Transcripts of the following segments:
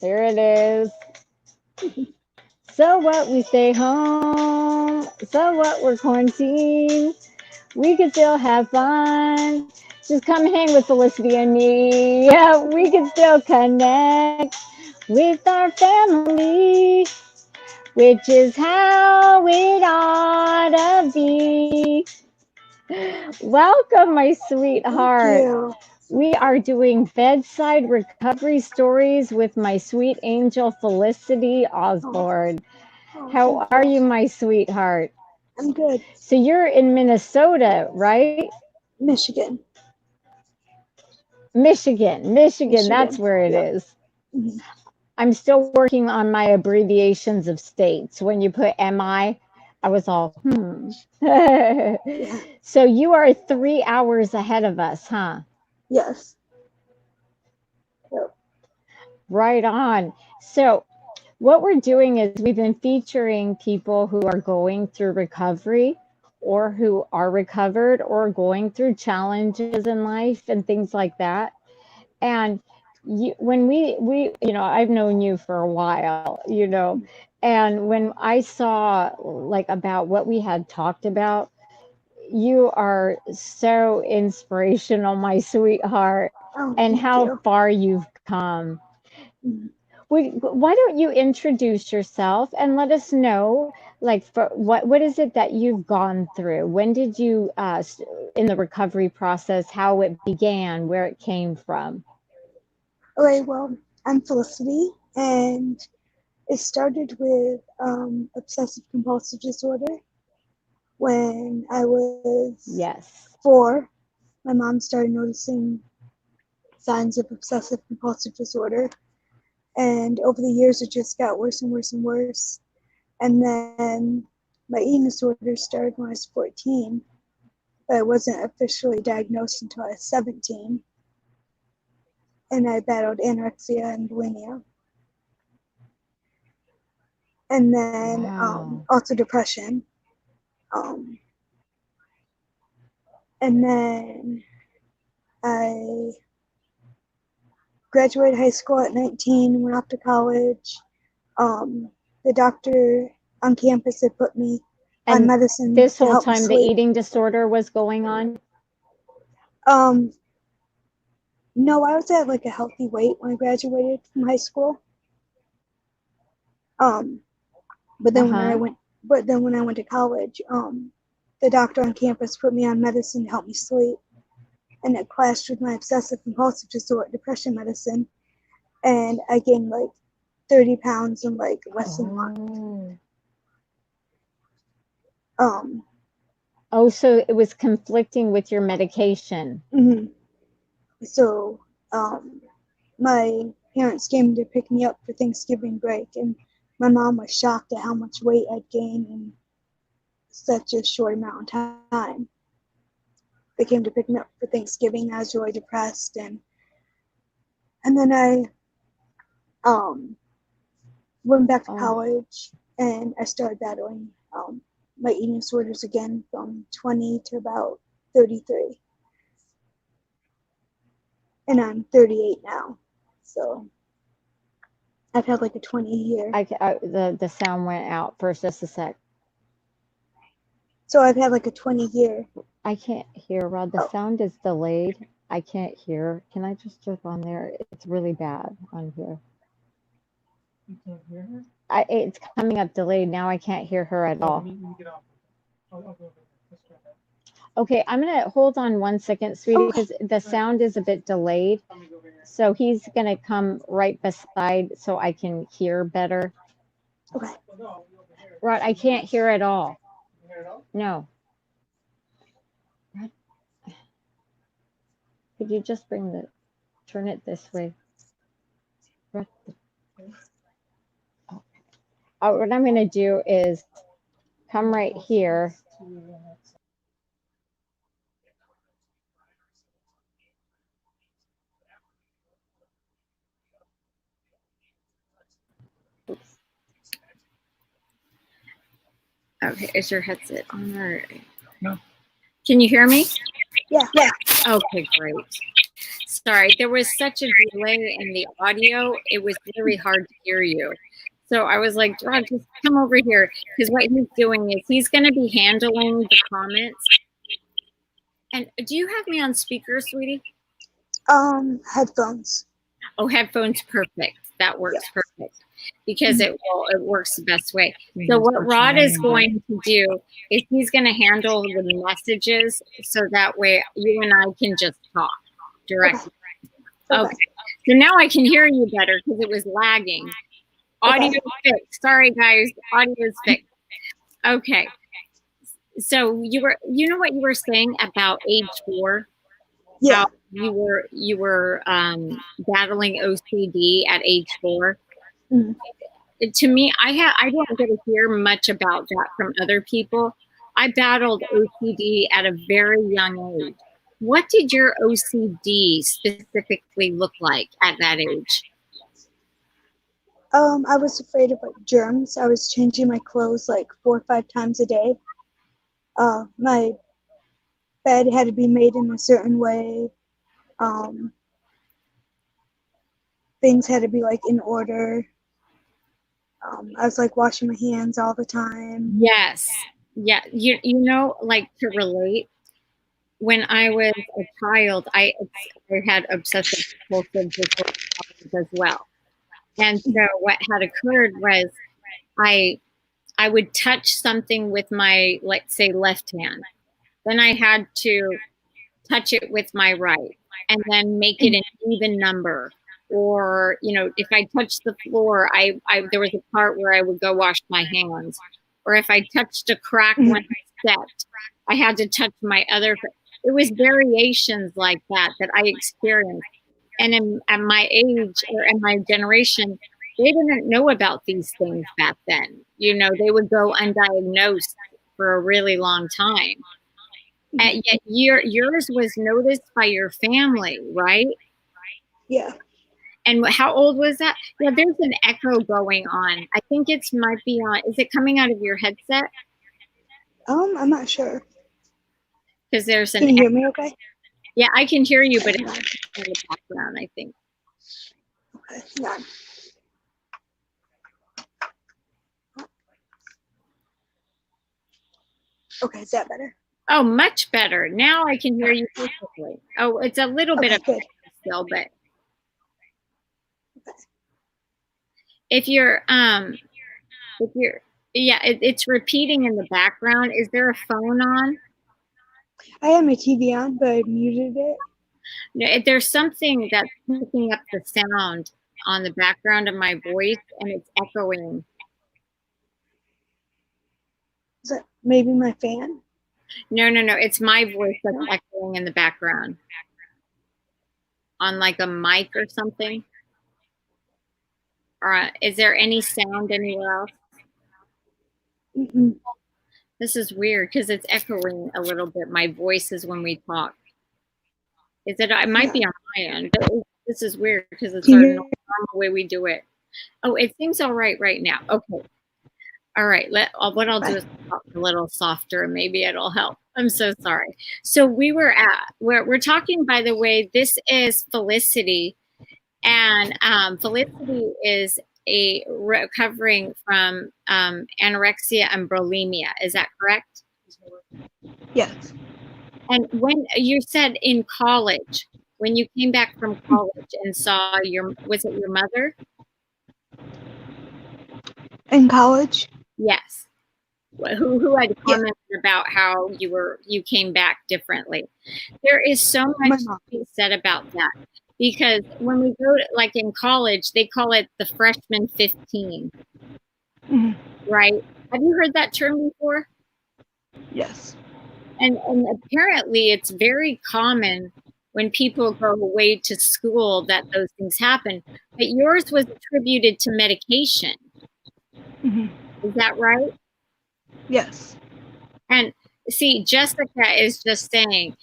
There it is. So what? We stay home. So what? We're quarantined. We can still have fun. Just come hang with Felicity and me. Yeah, we can still connect with our family, which is how it ought to be. Welcome, my sweetheart. Thank you. We are doing bedside recovery stories with my sweet angel Felicity Osborne. How are you, my sweetheart? I'm good. So you're in Minnesota, right? Michigan. Michigan, that's where it Yep. is. Mhm. I'm still working on my abbreviations of states. When you put MI, I was all, Yeah. So you are 3 hours ahead of us, huh? Yes. Yep. Right on. So what we're doing is we've been featuring people who are going through recovery or who are recovered or going through challenges in life and things like that. And when I've known you for a while, and when I saw like about what we had talked about, you are so inspirational, my sweetheart, Oh, and thank how you. far you've come. Mhm. Why don't you introduce yourself and let us know, like, for what is it that you've gone through? When did you, in the recovery process, how it began, where it came from? Okay, well, I'm Felicity, and it started with obsessive compulsive disorder. When I was Yes. 4, my mom started noticing signs of obsessive compulsive disorder, and over the years it just got worse and worse and worse. And then my eating disorder started when I was 14, but I wasn't officially diagnosed until I was 17. And I battled anorexia and bulimia. And then Wow. also depression. Um, and then I graduated high school at 19, went off to college. The doctor on campus had put me on And medicine this to whole help me time, the sleep. eating disorder was going on? Um, no, I was at like a healthy weight when I graduated from high school. Um, but then Uh-huh. when I went to college, the doctor on campus put me on medicine to help me sleep, and it clashed with my obsessive compulsive disorder depression medicine, and I gained like 30 pounds in like less than a month. Um, Oh, so it was conflicting with your medication. mhm. So my parents came to pick me up for Thanksgiving break, and my mom was shocked at how much weight I'd gained in such a short amount of time. They came to pick me up for Thanksgiving. I was really depressed, and then I went back to Oh, college, and I started battling my eating disorders again from 20 to about 33, and I'm 38 now. So I've had like a 20-year. the sound went out for just a sec. So I've had like a 20-year. I can't hear, Rod. The Oh, sound is delayed. I can't hear. Can I just look on there? It's really bad on here. You can't hear her? It's coming up delayed. Now I can't hear her at all. Let me get off. I'll go over there. Let's try that. Okay, I'm gonna hold on 1 second, sweetie, because the sound is a bit delayed. Let me go over here. So he's gonna come right beside so I can hear better. okay. Well, no, I'll be over here. Rod, I can't hear at all. You can hear it all? No. Rod, could you just turn it this way? Rod. Oh, what I'm gonna do is come right here. Okay, is your headset on or No. can you hear me? Yeah. Okay, great. sorry. There was such a delay in the audio. It was really hard to hear you. So I was like, Rod, just come over here. Because what he's doing is he's going to be handling the comments. And do you have me on speaker, sweetie? Headphones. Oh, headphones, perfect. That works perfect because it works the best way. So what Rod is going to do is he's going to handle the messages so that way you and I can just talk directly. Okay. So now I can hear you better because it was lagging. Audio fixed. Sorry, guys. Audio is fixed. Okay. So you know what you were saying about age 4? Yeah. How you were battling OCD at age 4. Mhm. To me, I don't get to hear much about that from other people. I battled OCD at a very young age. What did your OCD specifically look like at that age? I was afraid of like germs. I was changing my clothes like 4 or 5 times a day. My bed had to be made in a certain way. Things had to be like in order. I was like washing my hands all the time. Yes. Yeah. You know, like to relate, when I was a child, I had obsessive compulsive disorder as well. And so what had occurred was I would touch something with my, let's say, left hand. Then I had to touch it with my right and then make it an even number. Or, you know, if I touched the floor, there was a part where I would go wash my hands. Or if I touched a crack when I stepped, I had to touch my other. It was variations like that I experienced. And at my age or in my generation, they didn't know about these things back then. You know, they would go undiagnosed for a really long time. And yet yours was noticed by your family, right? Yeah. And how old was that? Yeah, there's an echo going on. I think it might be on. Is it coming out of your headset? I'm not sure. Because there's an Can you hear echo. me okay? Yeah, I can hear you, but it's in the background, I think. Okay, yeah. Okay, is that better? Oh, much better. Now I can hear you perfectly. Oh, it's a little bit of good. still, but if you're yeah, it's repeating in the background. Is there a phone on? I had my TV on, but I muted it. No, there's something that's picking up the sound on the background of my voice, and it's echoing. Is that maybe my fan? No, it's my voice that's echoing in the background on like a mic or something. Or is there any sound anywhere else? Mm-mm. This is weird because it's echoing a little bit. My voice is when we talk. Is it? It might be on my end, but this is weird because it's our normal way we do it. Oh, it seems all right now. Okay. All right. What I'll do is talk a little softer. Maybe it'll help. I'm so sorry. So we're talking, by the way, this is Felicity. And Felicity is recovering from anorexia and bulimia. Is that correct? Yes. And when you said in college, when you came back from college and saw was it your mother? In college? Yes. Who had commented about how you came back differently. There is so much to be said about that. Because when we go to, like in college, they call it the freshman 15, right? Have you heard that term before? Yes. And apparently it's very common when people go away to school that those things happen. But yours was attributed to medication. Is that right? Yes. And see, Jessica is just saying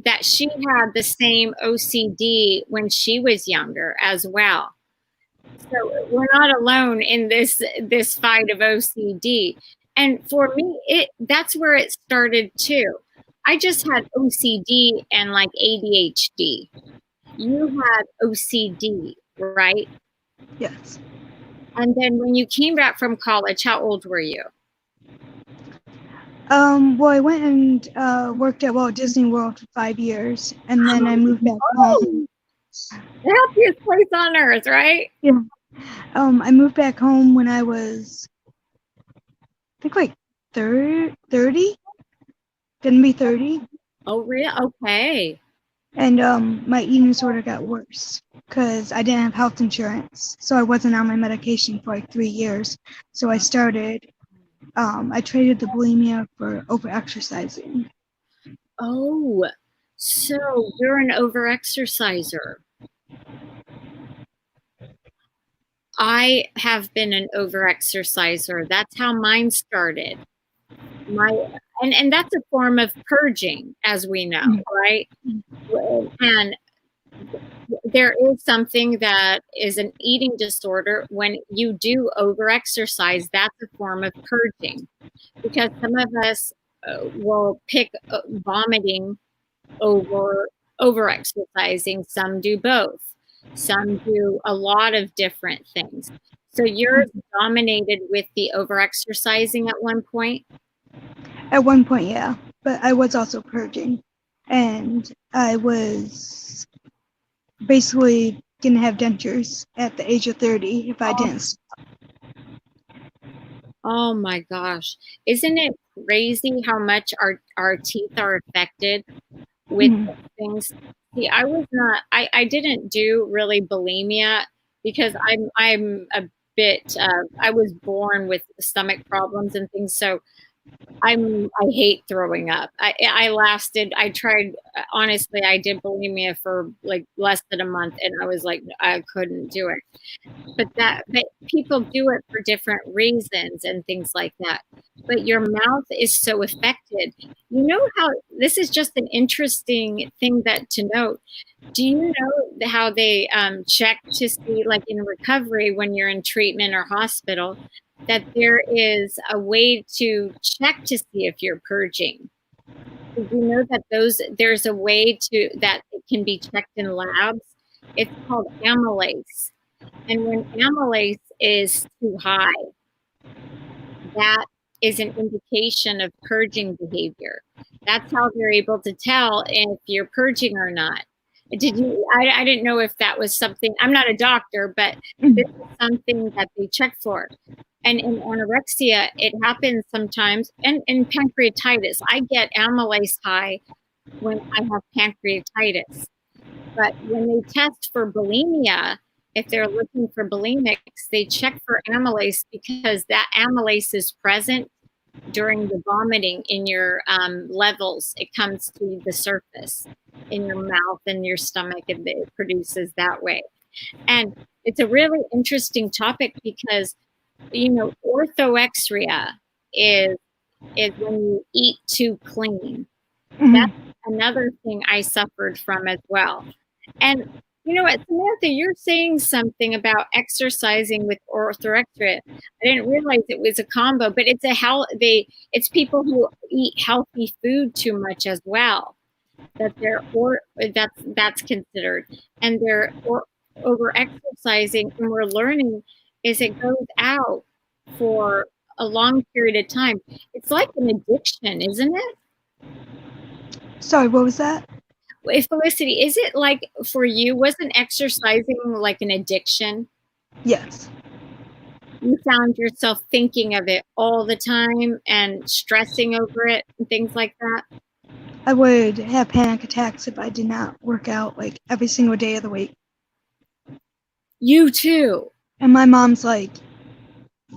that she had the same OCD when she was younger as well. So we're not alone in this fight of OCD. And for me, that's where it started too. I just had OCD and like ADHD. you had OCD, right? Yes. And then when you came back from college, how old were you? Well, I went and worked at Walt Disney World for 5 years, and then I moved back home. The happiest place on earth, right? Yeah. I moved back home when I was, I think, like 30. Gonna be 30. Oh, really? Okay. And my eating disorder got worse because I didn't have health insurance, so I wasn't on my medication for like 3 years. So I started. I traded the bulimia for overexercising. Oh, so you're an overexerciser. I have been an overexerciser. That's how mine started. And that's a form of purging, as we know, right? And there is something that is an eating disorder. When you do overexercise, that's a form of purging, because some of us will pick vomiting over exercising. Some do both. Some do a lot of different things. So you're dominated with the over exercising at one point? At one point, yeah, but I was also purging, and I was basically gonna have dentures at the age of 30 if I didn't stop. Oh my gosh. Isn't it crazy how much our teeth are affected with things? See, I didn't do really bulimia because I'm a bit, I was born with stomach problems and things. So I hate throwing up. I tried, honestly, I did bulimia for like less than a month and I was like, I couldn't do it. But people do it for different reasons and things like that. But your mouth is so affected. You know how, this is just an interesting thing that to note. Do you know how they check to see, like in recovery when you're in treatment or hospital, that there is a way to check to see if you're purging? Did you know that there's a way to that it can be checked in labs? It's called amylase. And when amylase is too high, that is an indication of purging behavior. That's how they're able to tell if you're purging or not. I didn't know if that was something, I'm not a doctor, but this is something that they check for. And in anorexia, it happens sometimes, and in pancreatitis. I get amylase high when I have pancreatitis. But when they test for bulimia, if they're looking for bulimics, they check for amylase because that amylase is present during the vomiting in your levels. It comes to the surface in your mouth and your stomach, and it produces that way. And it's a really interesting topic because, you know, orthorexia is when you eat too clean. That's another thing I suffered from as well. And you know what, Samantha, you're saying something about exercising with orthorexia. I didn't realize it was a combo, but it's it's people who eat healthy food too much as well. That's considered, and they're over exercising, and we're learning is it goes out for a long period of time. It's like an addiction, isn't it? Sorry, what was that? Felicity, is it like for you, wasn't exercising like an addiction? Yes. You found yourself thinking of it all the time and stressing over it and things like that? I would have panic attacks if I did not work out like every single day of the week. You too. And my mom's like,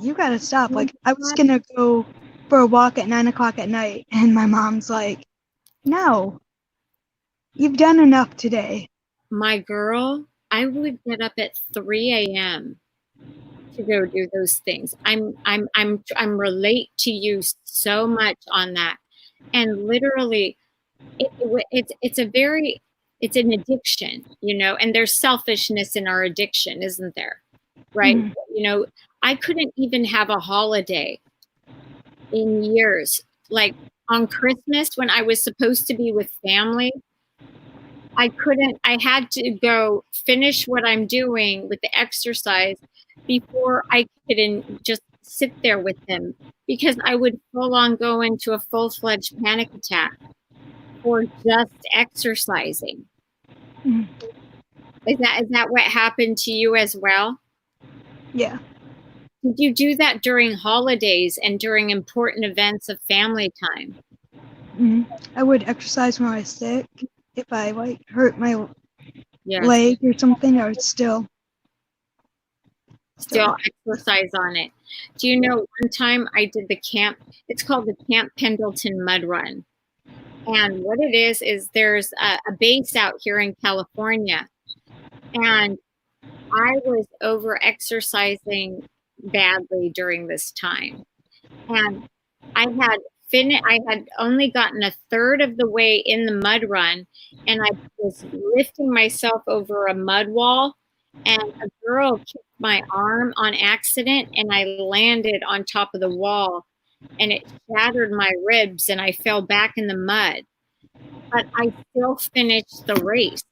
you gotta stop. Like, I was gonna go for a walk at 9 o'clock at night, and my mom's like, no, you've done enough today. My girl, I would get up at 3 a.m. to go do those things. I'm relate to you so much on that. And literally, it's an addiction, you know, and there's selfishness in our addiction, isn't there? Right? You know, I couldn't even have a holiday in years. Like on Christmas, when I was supposed to be with family, I had to go finish what I'm doing with the exercise before I could just sit there with him, because I would full on go into a full-fledged panic attack for just exercising. Mhm. Is that what happened to you as well? Yeah. Did you do that during holidays and during important events of family time? I would exercise when I was sick. If I like hurt my Yeah. leg or something, I would still Still exercise on it. Do you know, one time I did the camp, it's called the Camp Pendleton Mud Run. And what it is there's a base out here in California. And I was over exercising badly during this time. And I had only gotten a third of the way in the mud run, and I was lifting myself over a mud wall, and a girl kicked my arm on accident, and I landed on top of the wall, and it shattered my ribs, and I fell back in the mud. But I still finished the race,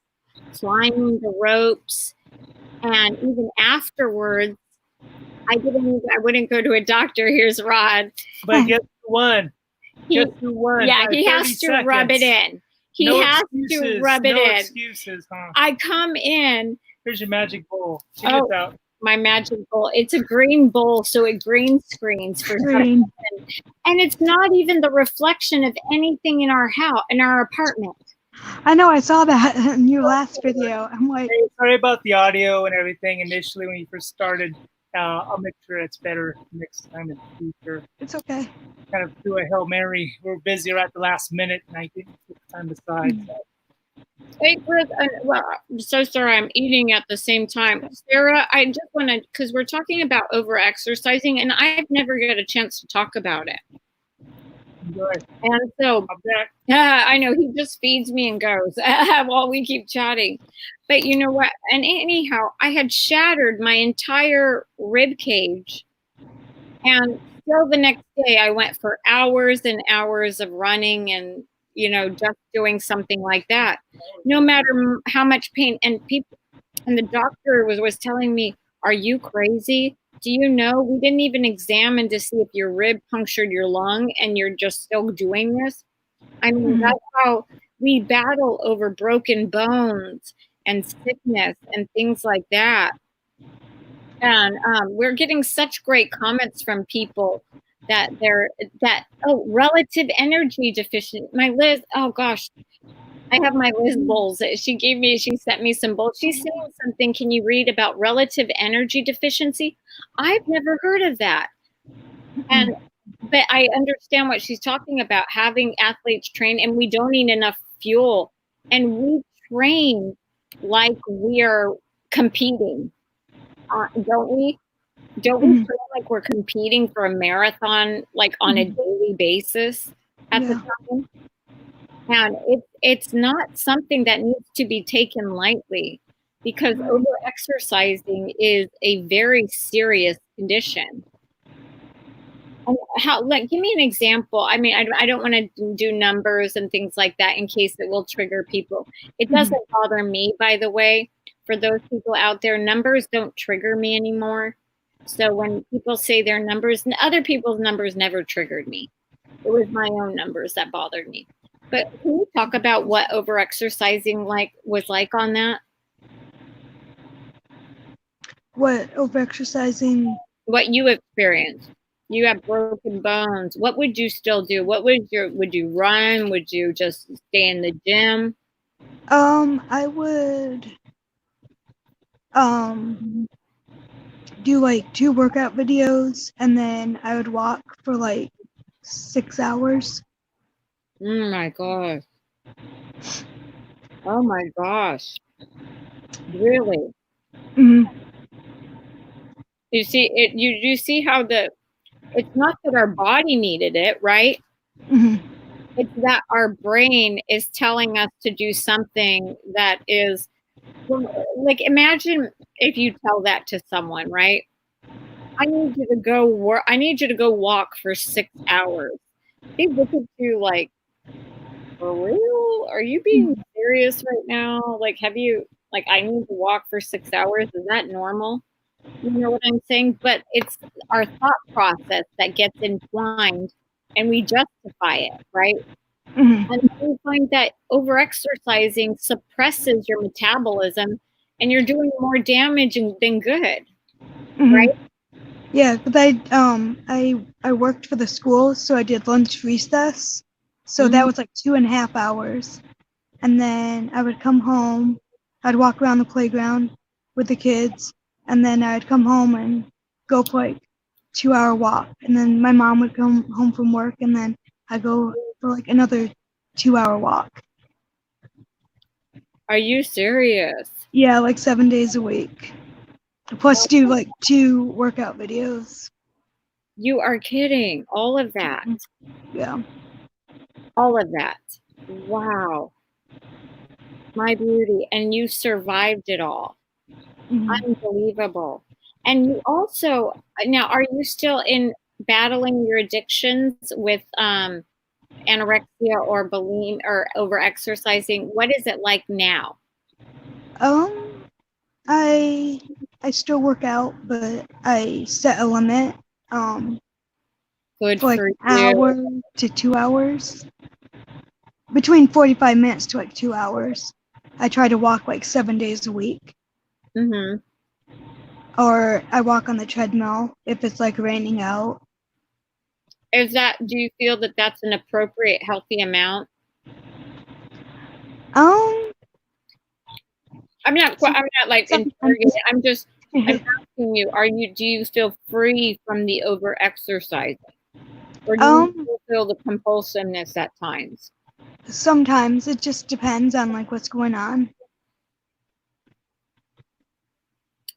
climbing the ropes, and even afterwards, I wouldn't go to a doctor. Here's Rod. But guess who won? Guess who won? Yeah, by he 30 has to rub it seconds. in. He has to rub it no in. excuses, huh? I come in. Here's your magic bowl. Check Oh, this out. my magic bowl. It's a green bowl, so it green screens for some reason. And it's not even the reflection of anything in our house, in our apartment. I know, I saw that in your last video. I'm like, Hey, sorry about the audio and everything initially when you first started. I'll make sure it's better next time in the future. it's okay. Kind of do a Hail Mary. We're busy right at the last minute, and I didn't take time to decide. So. Hey, Chris, well, I'm so sorry, I'm eating at the same time. Sarah, I just want to, because we're talking about over-exercising, and I've never got a chance to talk about it. Enjoy. And so, I know, he just feeds me and goes while we keep chatting. But you know what? And anyhow, I had shattered my entire rib cage. And still the next day, I went for hours and hours of running and, you know, just doing something like that. No matter how much pain. And the doctor was telling me, are you crazy? Do you know, we didn't even examine to see if your rib punctured your lung and you're just still doing this? I mean, that's how we battle over broken bones and sickness and things like that. And we're getting such great comments from people that relative energy deficient. My Liz, oh gosh, I have my Liz bowls. She sent me some bowls. She's saying something. Can you read about relative energy deficiency? I've never heard of that. But I understand what she's talking about, having athletes train, and we don't eat enough fuel, and we train like we are competing, don't we? Don't we feel like we're competing for a marathon, like on a daily basis at the time? And it's not something that needs to be taken lightly, because over-exercising is a very serious condition. And give me an example. I mean, I don't want to do numbers and things like that in case it will trigger people. It doesn't bother me, by the way. For those people out there, numbers don't trigger me anymore. So when people say their numbers, other people's numbers never triggered me. It was my own numbers that bothered me. But can you talk about what over-exercising was like on that? What over-exercising? What you experienced. You have broken bones. What would you still do? Would you run? Would you just stay in the gym? I would do like 2 workout videos, and then I would walk for like 6 hours. Oh my gosh. Oh my gosh. Really? You see it, you see how it's not that our body needed it, right? It's that our brain is telling us to do something that is, like, imagine if you tell that to someone, right? I need you to go work. I need you to go walk for 6 hours. They look at you like, for real? Are you being serious right now? Like, have you, like, I need to walk for 6 hours. Is that normal? You know what I'm saying? But it's our thought process that gets entwined and we justify it, right? Mhm. And we find that overexercising suppresses your metabolism and you're doing more damage than good, Mhm. right? Yeah, but I worked for the school, so I did lunch recess. So that was like 2.5 hours. And then I would come home, I'd walk around the playground with the kids, and then I'd come home and go for like 2-hour walk. And then my mom would come home from work, and then I'd go for like another 2-hour walk. Are you serious? Yeah, like 7 days a week. Plus do like 2 workout videos. You are kidding. All of that. Yeah. All of that. Wow. My beauty. And you survived it all. Mhm. Unbelievable. And you also, now, are you still battling your addictions with anorexia or bulimia or over exercising? What is it like now? I still work out, but I set a limit. Good For like for an you. hour to 2 hours. Between 45 minutes to like 2 hours. I try to walk like 7 days a week. Mm-hmm. Or I walk on the treadmill if it's like raining out. Do you feel that that's an appropriate, healthy amount? I'm not like interrogating. I'm asking you, do you feel free from the over exercising? Or do you still feel the compulsiveness at times? Sometimes it just depends on like what's going on.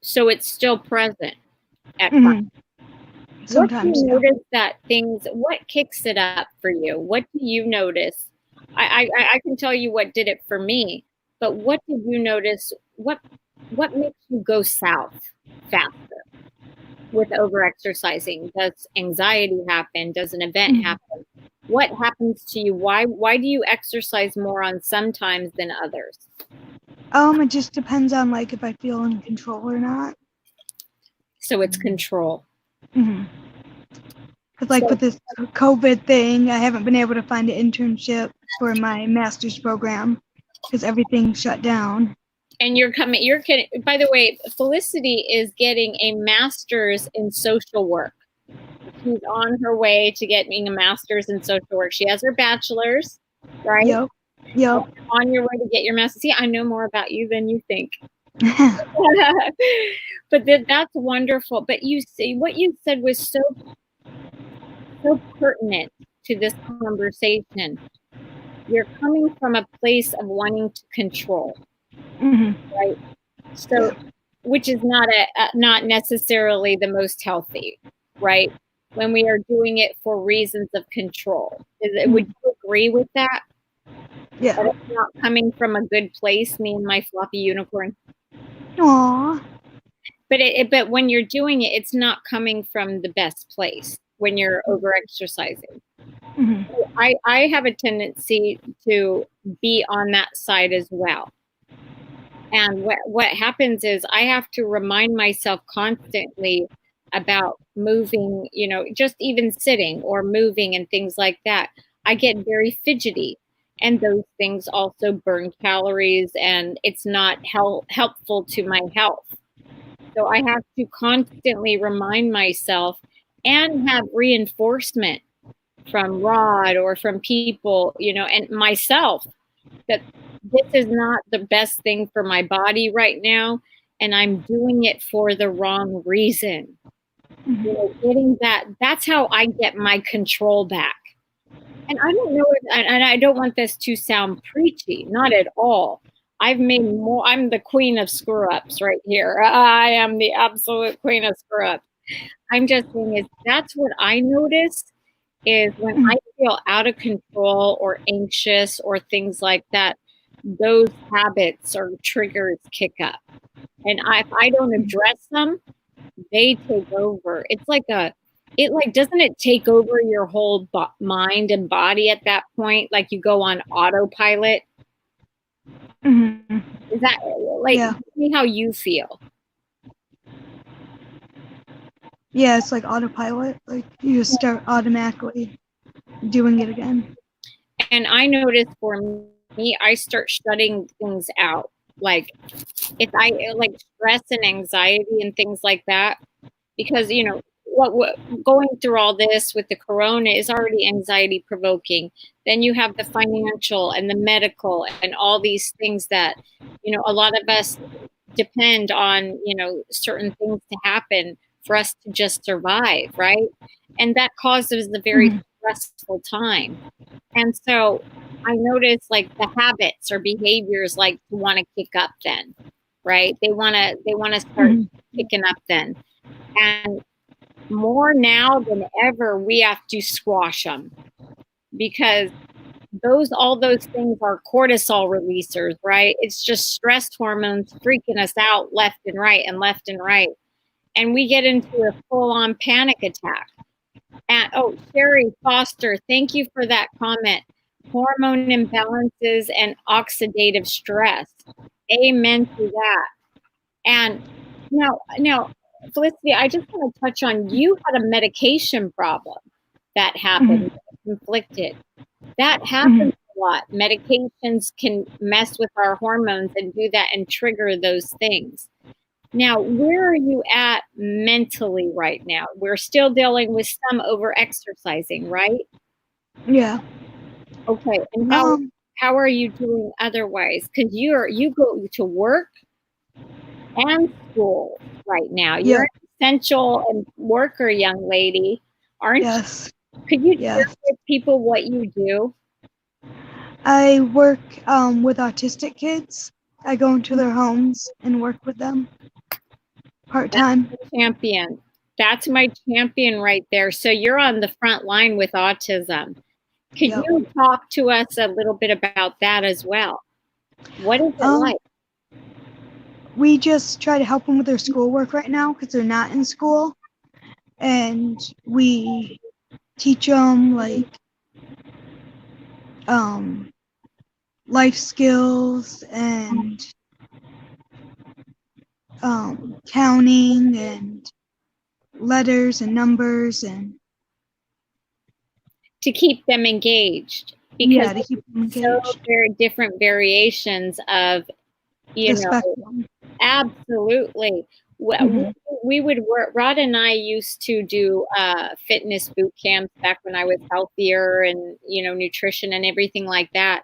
So it's still present at Mhm. times. Sometimes, what do you yeah. notice what kicks it up for you? What do you notice? I can tell you what did it for me, but what did you notice? What makes you go south faster with over exercising? Does anxiety happen? Does an event happen? What happens to you? Why do you exercise more on some times than others? It just depends on like if I feel in control or not. So it's control. Because like with this COVID thing, I haven't been able to find an internship for my master's program because everything shut down. And by the way, Felicity is getting a master's in social work. She's on her way to getting a master's in social work. She has her bachelor's, right? Yep. On your way to get your master's. See, I know more about you than you think. But that's wonderful. But you see, what you said was so pertinent to this conversation. You're coming from a place of wanting to control, right? So, which is not necessarily the most healthy, right? When we are doing it for reasons of control. Would you agree with that? Yeah. That it's not coming from a good place, me and my floppy unicorn. Aww. But when you're doing it, it's not coming from the best place when you're over exercising. I have a tendency to be on that side as well. And what happens is I have to remind myself constantly about moving, just even sitting or moving and things like that. I get very fidgety, and those things also burn calories, and it's not helpful to my health. So I have to constantly remind myself and have reinforcement from Rod or from people, and myself, that this is not the best thing for my body right now, and I'm doing it for the wrong reason. Getting that's how I get my control back. And I don't know and I don't want this to sound preachy, not at all. I'm the queen of screw-ups right here. I am the absolute queen of screw-ups. I'm just saying that's what I notice is when I feel out of control or anxious or things like that, those habits or triggers kick up. And if I don't address them, they take over. It's like doesn't it take over your whole mind and body at that point? Like you go on autopilot. Mhm. Is that like, Yeah. tell me how you feel? Yeah, it's like autopilot. Like you just start automatically doing it again. And I noticed for me, I start shutting things out. Like if I like stress and anxiety and things like that, because you know what going through all this with the corona is already anxiety provoking. Then you have the financial and the medical and all these things that, you know, a lot of us depend on, you know, certain things to happen for us to just survive, right? And that causes a very Mhm. stressful time. And so I notice like the habits or behaviors like to want to kick up then, right? They want to start Mhm. kicking up then. And more now than ever, we have to squash them because all those things are cortisol releasers, right? It's just stress hormones freaking us out left and right and left and right. And we get into a full on panic attack. And oh, Sherry Foster, thank you for that comment. Hormone imbalances and oxidative stress. Amen to that. And now, Felicity, I just want to touch on you had a medication problem that happened, conflicted. That happens a lot. Medications can mess with our hormones and do that and trigger those things. Now, where are you at mentally right now? We're still dealing with some over exercising, right? Yeah. Okay. And Um. how are you doing otherwise? Because you go to work and school right now. You're Yeah. an essential and worker young lady, aren't you? Yes. Could you share Yes. with people what you do? I work with autistic kids. I go into their homes and work with them part time. Champion. That's my champion right there. So you're on the front line with autism. Could Yep. you talk to us a little bit about that as well? What is it like? We just try to help them with their schoolwork right now because they're not in school, and we teach them like life skills and counting and letters and numbers and To keep them engaged, because to keep them so engaged. very different variations of, you The know, spectrum. absolutely. We would work. Rod and I used to do fitness boot camps back when I was healthier and, you know, nutrition and everything like that.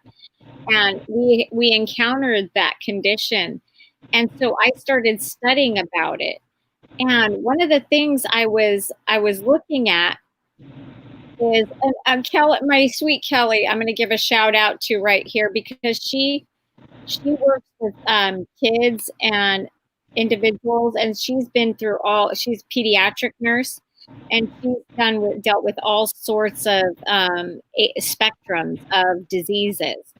And we encountered that condition. And so I started studying about it. And one of the things I was looking at is, and Kelly, my sweet Kelly, I'm going to give a shout out to right here because she works with kids and individuals, and she's been through she's a pediatric nurse, and she's dealt with all sorts of spectrums of diseases.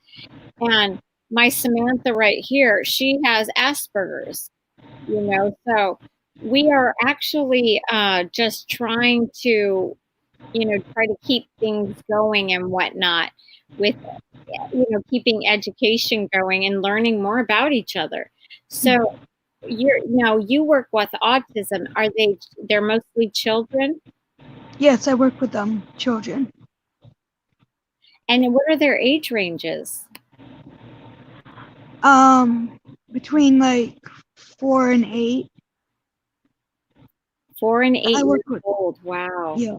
And my Samantha right here, she has Asperger's, you know, so we are actually just trying to, you know, try to keep things going and whatnot with, you know, keeping education going and learning more about each other. So you work with autism. They're mostly children? Yes, I work with them, children. And what are their age ranges? Between like 4 and 8. 4 and 8 I work years with old. Wow. yeah.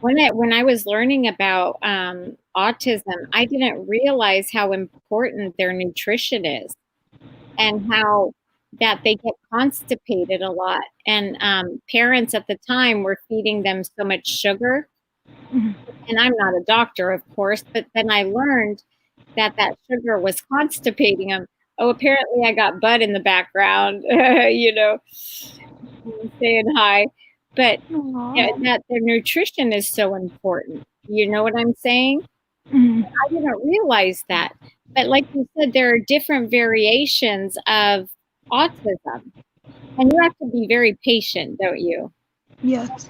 When I was learning about autism, I didn't realize how important their nutrition is and how that they get constipated a lot. And parents at the time were feeding them so much sugar. Mhm. And I'm not a doctor, of course, but then I learned that sugar was constipating them. Oh, apparently I got Bud in the background, you know, saying hi. But that their nutrition is so important. You know what I'm saying? Mhm. I didn't realize that. But like you said, there are different variations of autism. And you have to be very patient, don't you? Yes.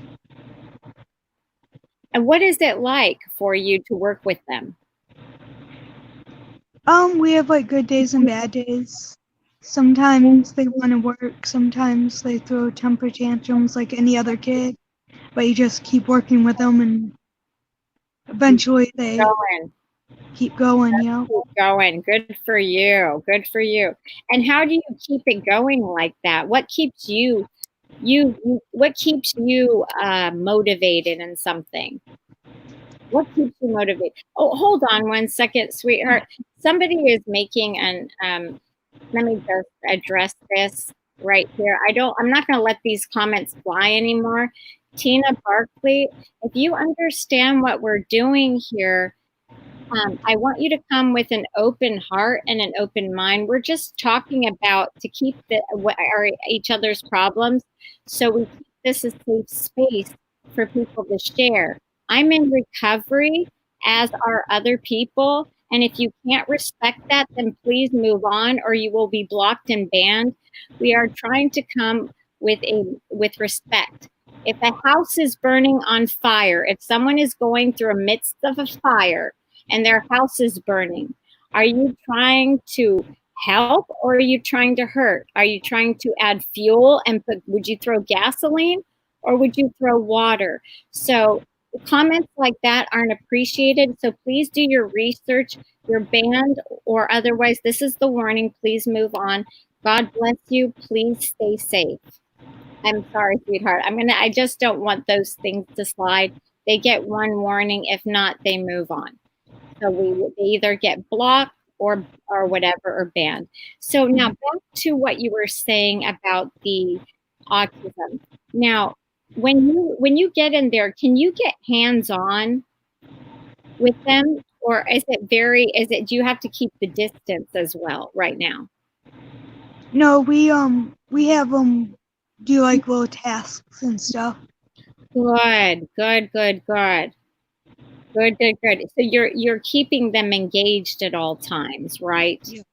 And what is it like for you to work with them? We have like good days and bad days. Sometimes they want to work, sometimes they throw temper tantrums like any other kid, but you just keep working with them and eventually they Going. keep going, Keep going. Good for you. Good for you. And how do you keep it going like that? What keeps you motivated in something? What keeps you motivated? Oh, hold on 1 second, sweetheart. Somebody is making let me just address this right here. I'm not going to let these comments fly anymore. Tina Barkley, if you understand what we're doing here, I want you to come with an open heart and an open mind. We're just talking about to keep each other's problems, so we keep this a safe space for people to share. I'm in recovery, as are other people, and if you can't respect that, then please move on, or you will be blocked and banned. We are trying to come with respect. If a house is burning on fire, if someone is going through a midst of a fire, and their house is burning, are you trying to help or are you trying to hurt? Are you trying to add fuel and would you throw gasoline or would you throw water? So comments like that aren't appreciated. So please do your research. You're banned or otherwise. This is the warning. Please move on. God bless you. Please stay safe. I'm sorry, sweetheart. I just don't want those things to slide. They get one warning. If not, they move on. So they either get blocked or whatever or banned. So now back to what you were saying about the autism. Now, when you get in there, can you get hands-on with them, or do you have to keep the distance as well right now? No, we have them do like little tasks and stuff. Good. So you're keeping them engaged at all times, right? Yeah.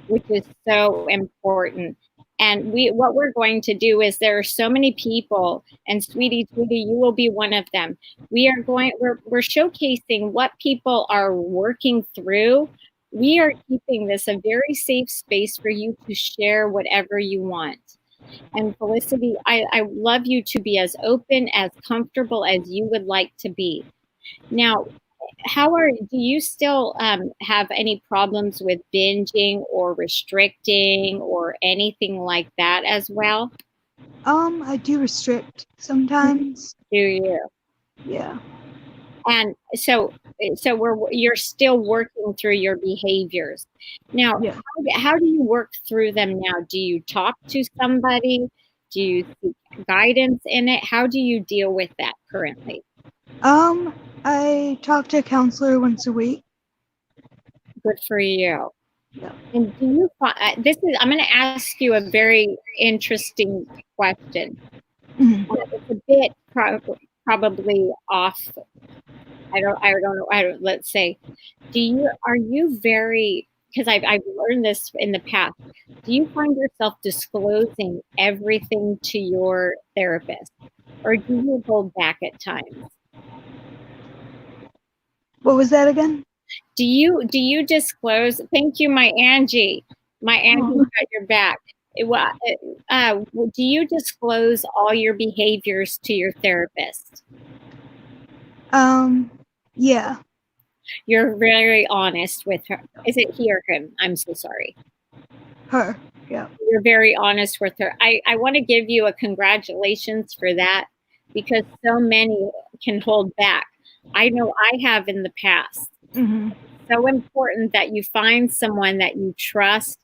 Which is so important. And what we're going to do is there are so many people, and sweetie, you will be one of them. We're showcasing what people are working through. We are keeping this a very safe space for you to share whatever you want. And Felicity, I love you to be as open, as comfortable as you would like to be. Now, do you still have any problems with binging or restricting or anything like that as well? I do restrict sometimes. Do you? Yeah. And so you're still working through your behaviors. Now, Yeah. how do you work through them now? Do you talk to somebody? Do you seek guidance in it? How do you deal with that currently? I talk to a counselor once a week. Good for you. Yeah. And do you find I'm going to ask you a very interesting question. Mm-hmm. It's a bit probably off. I don't know. Let's say, are you very, because I've learned this in the past, do you find yourself disclosing everything to your therapist, or do you hold back at times? What was that again? Do you disclose? Thank you, my Angie. My Angie's got your back. Do you disclose all your behaviors to your therapist? Yeah. You're very honest with her. Is it he or him? I'm so sorry. Her. Yeah. You're very honest with her. I want to give you a congratulations for that, because so many can hold back. I know I have in the past. Mm-hmm. So important that you find someone that you trust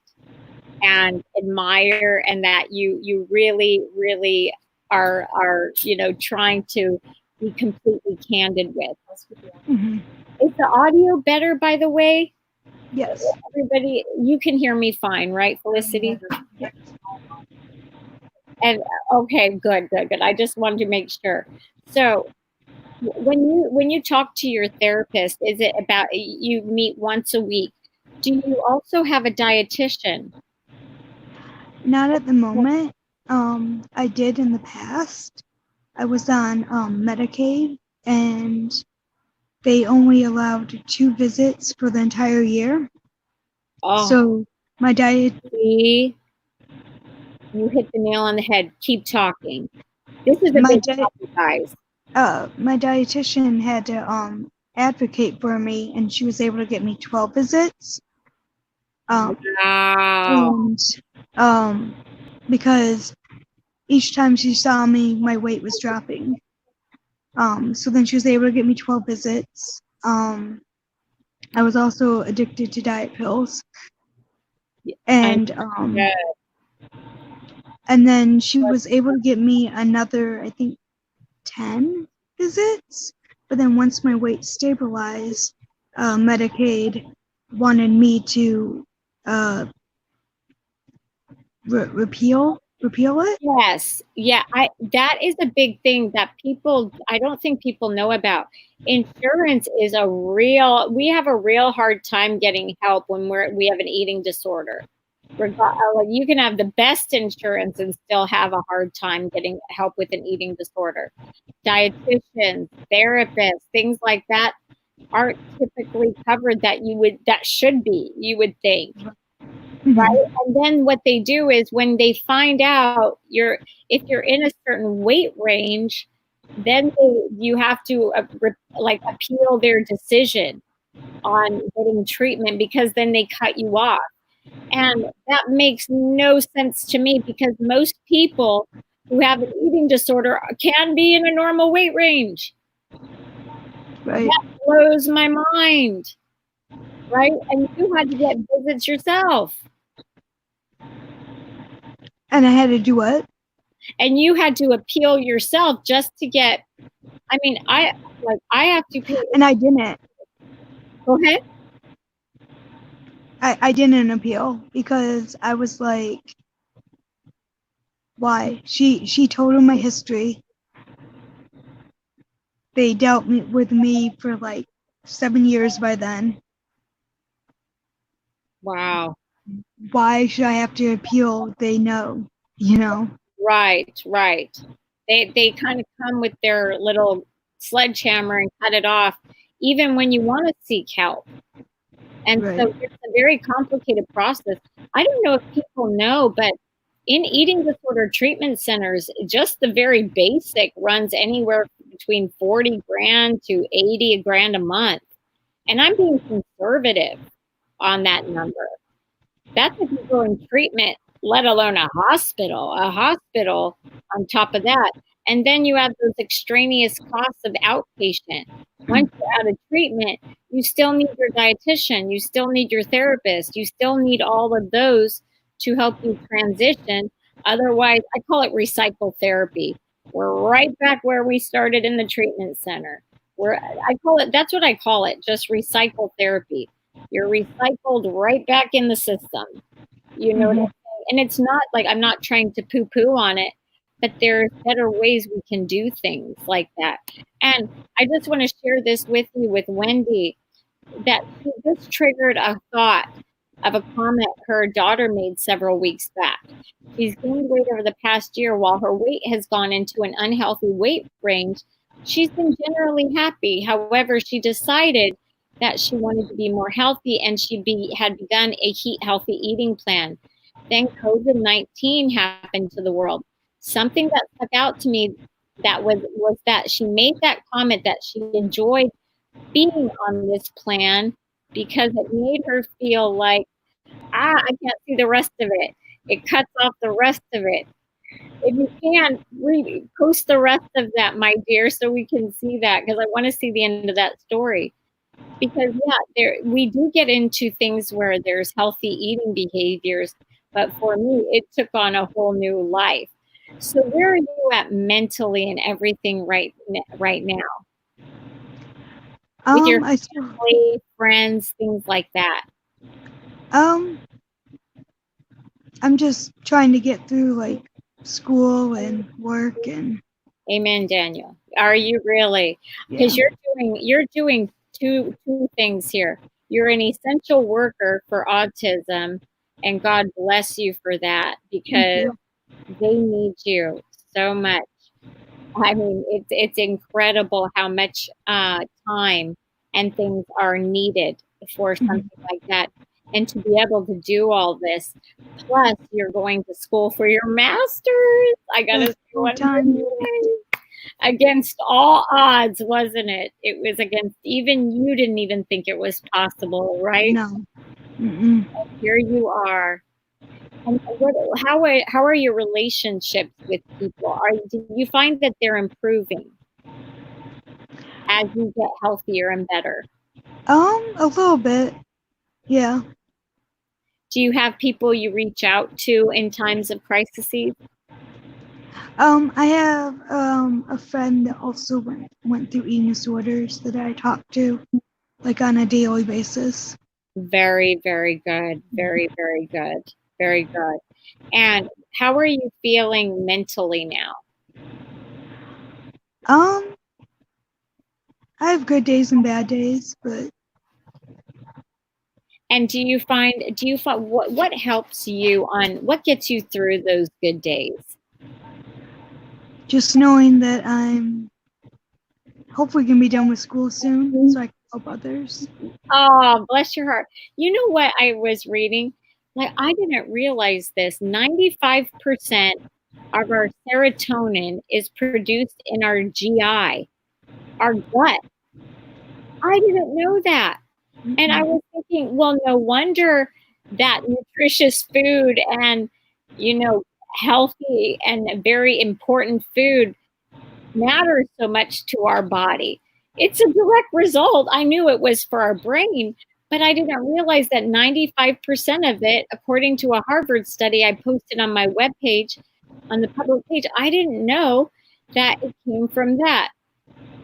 and admire, and that you really, really are trying to be completely candid with. Mm-hmm. Is the audio better, by the way? Yes. Everybody, you can hear me fine, right, Felicity? Yes. And okay, good. I just wanted to make sure. So when you talk to your therapist, is it about you meet once a week? Do you also have a dietitian? Not at the moment. I did in the past. I was on Medicaid, and they only allowed 2 visits for the entire year. Oh, So my diet, see, you hit the nail on the head. Keep talking. This is a my big diet, topic, guys. my dietitian had to advocate for me, and she was able to get me 12 visits. Wow. And because each time she saw me, my weight was dropping. So then she was able to get me 12 visits. I was also addicted to diet pills. And Yeah. and then she was able to get me another, I think, 10 visits. But then once my weight stabilized, Medicaid wanted me to repeal it. Yes. Yeah. That is a big thing that I don't think people know about. Insurance is we have a real hard time getting help when we have an eating disorder. You can have the best insurance and still have a hard time getting help with an eating disorder. Dietitians, therapists, things like that aren't typically covered that should be, you would think. Right. And then what they do is when they find out if you're in a certain weight range, then you have to appeal their decision on getting treatment, because then they cut you off. And that makes no sense to me, because most people who have an eating disorder can be in a normal weight range. Right. That blows my mind. Right. And you had to get visits yourself. And I had to do what? And you had to appeal yourself just to get. I mean, I have to pay. And I didn't. Go ahead. I didn't appeal because I was like, why? She told him my history. They dealt with me for like 7 years by then. Wow. Why should I have to appeal? They know, you know. Right. They kind of come with their little sledgehammer and cut it off, even when you want to seek help. And Right. so it's a very complicated process. I don't know if people know, but in eating disorder treatment centers, just the very basic runs anywhere between 40 grand to 80 grand a month. And I'm being conservative on that number. That's if you go in treatment, let alone a hospital on top of that. And then you have those extraneous costs of outpatient. Once you're out of treatment, you still need your dietitian, you still need your therapist, you still need all of those to help you transition. Otherwise, I call it recycle therapy. We're right back where we started in the treatment center. That's what I call it, just recycle therapy. You're recycled right back in the system. You know what I'm saying? And it's not like I'm not trying to poo-poo on it, but there's better ways we can do things like that. And I just want to share this with you with Wendy, that this triggered a thought of a comment her daughter made several weeks back. She's gained weight over the past year. While her weight has gone into an unhealthy weight range, she's been generally happy. However, she decided that she wanted to be more healthy, and had begun a healthy eating plan. Then COVID-19 happened to the world. Something that stuck out to me that was that she made that comment that she enjoyed being on this plan because it made her feel like, I can't see the rest of it. It cuts off the rest of it. If you can, post the rest of that, my dear, so we can see that, because I want to see the end of that story. Because we do get into things where there's healthy eating behaviors, but for me, it took on a whole new life. So where are you at mentally and everything right now? With your family, friends, things like that. I'm just trying to get through like school and work and. Amen, Daniel. Are you really? Because you're doing two things here. You're an essential worker for autism, and God bless you for that, because they need you so much. I mean, it's incredible how much time and things are needed for something like that. And to be able to do all this, plus you're going to school for your master's. I gotta say, what against all odds, wasn't it? It was against, even you didn't even think it was possible, right? No. Mm-mm. Here you are. And how are your relationships with people? Do you find that they're improving as you get healthier and better? A little bit. Yeah. Do you have people you reach out to in times of crises? I have a friend that also went through eating disorders that I talk to, like, on a daily basis. Very, very good. Very, very good. Very good. And how are you feeling mentally now? I have good days and bad days, but. And do you find what helps you what gets you through those good days? Just knowing that I'm hopefully gonna be done with school soon, so I can help others. Oh, bless your heart. You know what I was reading? Like, I didn't realize this. 95% of our serotonin is produced in our GI, our gut. I didn't know that. And I was thinking, well, no wonder that nutritious food and, healthy and very important food matters so much to our body. It's a direct result. I knew it was for our brain, but I didn't realize that 95% of it, according to a Harvard study I posted on my webpage, on the public page, I didn't know that it came from that.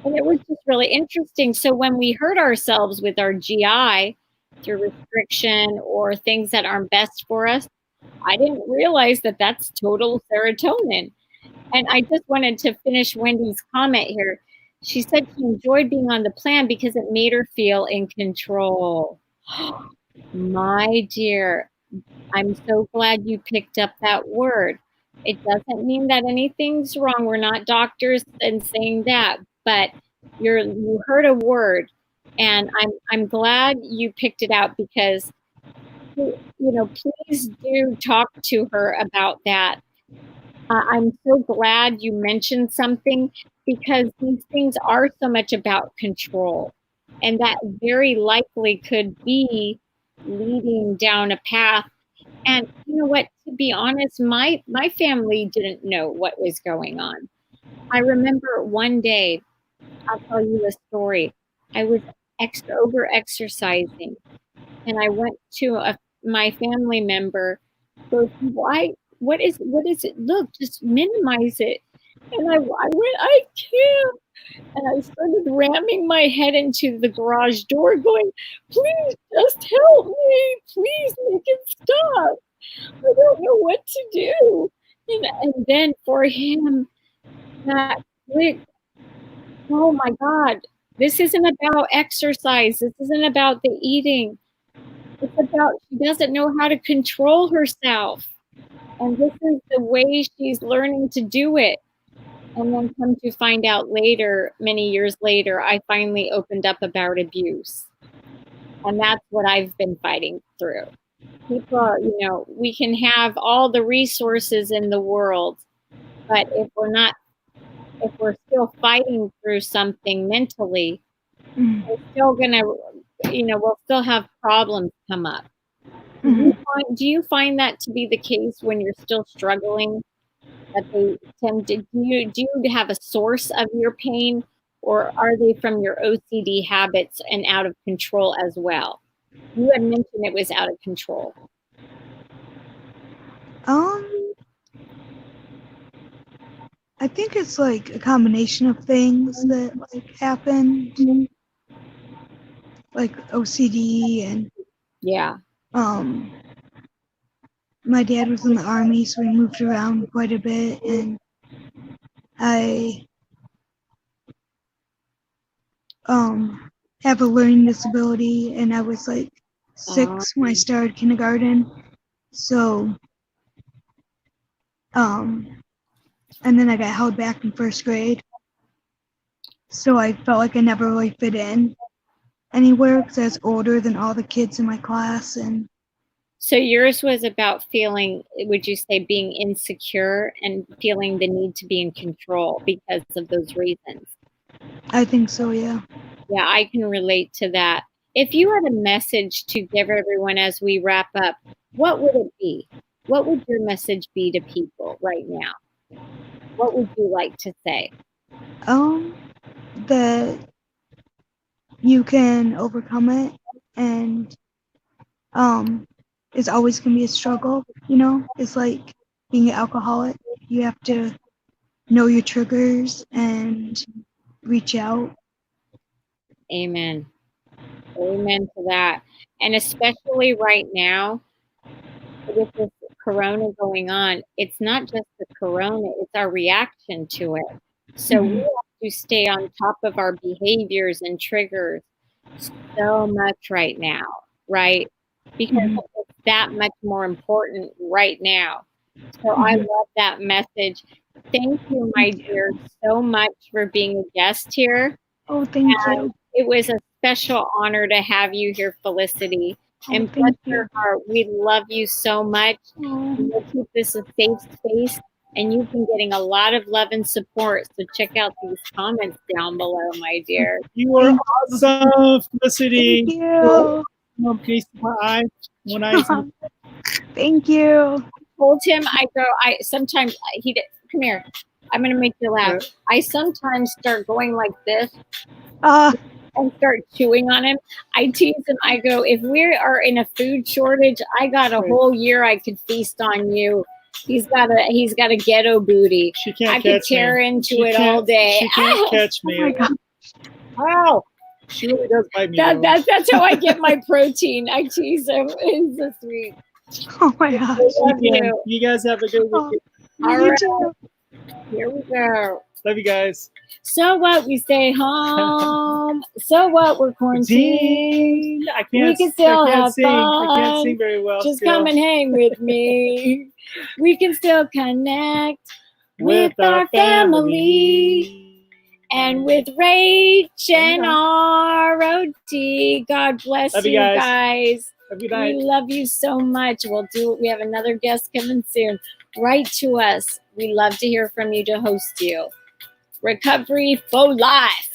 And it was just really interesting. So when we hurt ourselves with our GI through restriction or things that aren't best for us, I didn't realize that that's total serotonin. And I just wanted to finish Wendy's comment here. She said she enjoyed being on the plan because it made her feel in control. My dear, I'm so glad you picked up that word. It doesn't mean that anything's wrong. We're not doctors and saying that, but you heard a word, and I'm glad you picked it out, because please do talk to her about that. I'm so glad you mentioned something, because these things are so much about control, and that very likely could be leading down a path. And you know what, to be honest, my family didn't know what was going on. I remember one day, I'll tell you a story. I was over exercising, and I went to my family member goes, "Why? What is it? Look, just minimize it." And I went, "I can't." And I started ramming my head into the garage door going, "Please just help me. Please make it stop. I don't know what to do." And then for him, that clicked. Oh my God, this isn't about exercise. This isn't about the eating. It's about, she doesn't know how to control herself. And this is the way she's learning to do it. And then come to find out later, many years later, I finally opened up about abuse. And that's what I've been fighting through. People, we can have all the resources in the world, but if we're still fighting through something mentally, we're still gonna, we'll still have problems come up. Do you find that to be the case when you're still struggling? That they tend to, do you have a source of your pain, or are they from your OCD habits and out of control as well? You had mentioned it was out of control. I think it's like a combination of things that like happened, like OCD and yeah. My dad was in the Army, so we moved around quite a bit, and I have a learning disability, and I was like 6 when I started kindergarten. So and then I got held back in 1st grade. So I felt like I never really fit in anywhere because I was older than all the kids in my class, and So yours was about feeling, would you say, being insecure and feeling the need to be in control because of those reasons? I think so, yeah. Yeah, I can relate to that. If you had a message to give everyone as we wrap up, what would it be? What would your message be to people right now? What would you like to say? That you can overcome it, and it's always gonna be a struggle, you know? It's like being an alcoholic. You have to know your triggers and reach out. Amen. Amen to that. And especially right now, with this corona going on, it's not just the corona, it's our reaction to it. So we have to stay on top of our behaviors and triggers so much right now, right? Because it's that much more important right now. So I love that message. Thank you, my dear, so much for being a guest here. Oh, thank you. It was a special honor to have you here, Felicity. And bless your heart, we love you so much. We'll keep this a safe space, and you've been getting a lot of love and support. So check out these comments down below, my dear. You are awesome, Felicity. Thank you. One piece of my eye. One eye. Thank you. Told him, sometimes come here. I'm gonna make you laugh. I sometimes start going like this and start chewing on him. I tease him. I go, if we are in a food shortage, I got a whole year I could feast on you. He's got a ghetto booty. She can't I could tear into it all day. She can't catch me. Oh my God. Wow. She really does bite me. That's how I get my protein. I tease him. He's so sweet. Oh my gosh. Love you. You guys have a good weekend. All right. Here we go. Love you guys. So what? We stay home. So what? We're quarantined. We can still have fun. I can't sing very well. Just come and hang with me. We can still connect with our family. And with Rach and ROD. God bless you guys. We love you so much. We have another guest coming soon. Write to us. We love to hear from you to host you. ReCoVeRY for life.